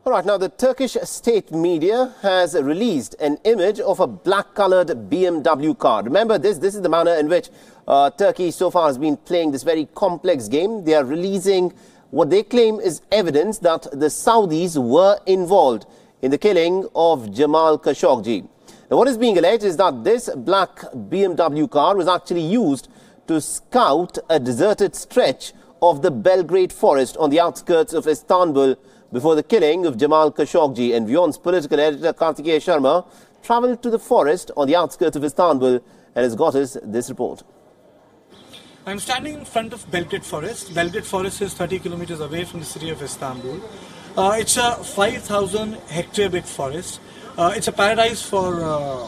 All right, now the Turkish state media has released an image of a black-coloured BMW car. Remember, this is the manner in which Turkey so far has been playing this very complex game. They are releasing what they claim is evidence that the Saudis were involved in the killing of Jamal Khashoggi. Now, what is being alleged is that this black BMW car was actually used to scout a deserted stretch of the Belgrade forest on the outskirts of Istanbul before the killing of Jamal Khashoggi. And Wion's political editor Kartikeya Sharma travelled to the forest on the outskirts of Istanbul and has got us this report. I'm standing in front of Belgrade Forest. Belgrade Forest is 30 kilometers away from the city of Istanbul. It's a 5,000 hectare big forest. It's a paradise for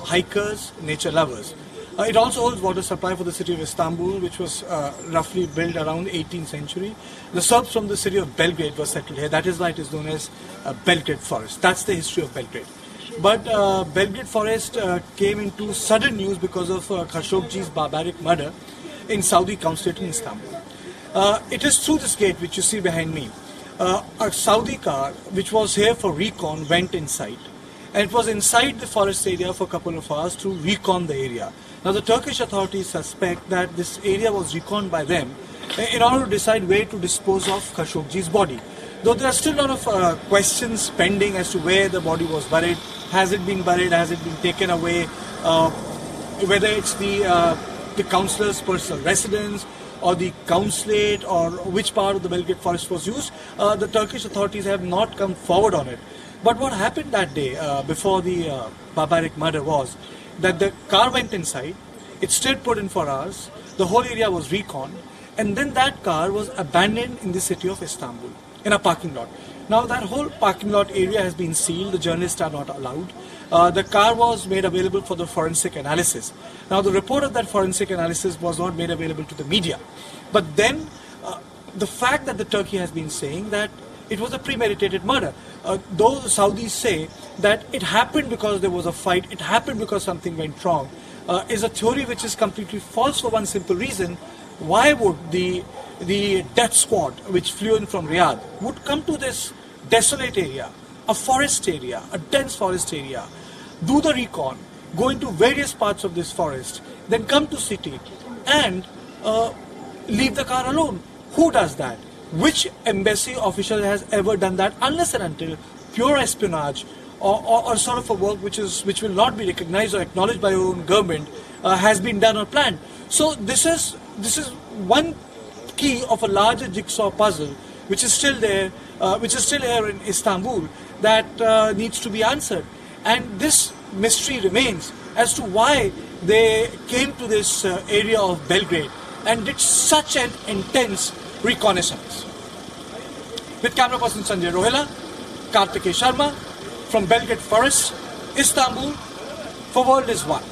hikers, nature lovers. It also holds water supply for the city of Istanbul, which was roughly built around 18th century. The Serbs from the city of Belgrade were settled here. That is why it is known as Belgrade Forest. That's the history of Belgrade. But Belgrade Forest came into sudden news because of Khashoggi's barbaric murder in Saudi Consulate in Istanbul. It is through this gate which you see behind me. A Saudi car which was here for recon went inside. And it was inside the forest area for a couple of hours to recon the area. Now the Turkish authorities suspect that this area was reconned by them in order to decide where to dispose of Khashoggi's body. Though there are still a lot of questions pending as to where the body was buried. Has it been buried? Has it been taken away? Whether it's the councillor's personal residence or the consulate or which part of the Belgrade forest was used, the Turkish authorities have not come forward on it. But what happened that day before the barbaric murder was that the car went inside, it stayed put in for hours, the whole area was reconned, and then that car was abandoned in the city of Istanbul, in a parking lot. Now that whole parking lot area has been sealed, the journalists are not allowed. The car was made available for the forensic analysis. Now the report of that forensic analysis was not made available to the media. But then the fact that the Turkey has been saying that it was a premeditated murder. Though the Saudis say that it happened because there was a fight, it happened because something went wrong, is a theory which is completely false for one simple reason. Why would the death squad which flew in from Riyadh would come to this desolate area, a forest area, a dense forest area, do the recon, go into various parts of this forest, then come to city and leave the car alone? Who does that? Which embassy official has ever done that unless and until pure espionage or sort of a work which will not be recognized or acknowledged by your own government has been done or planned? So this is one key of a larger jigsaw puzzle which is still there, which is still here in Istanbul, that needs to be answered. And this mystery remains as to why they came to this area of Belgrade and did such an intense reconnaissance. With camera person Sanjay Rohela, Kartikeya Sharma from Belgrade Forest, Istanbul, for World is One.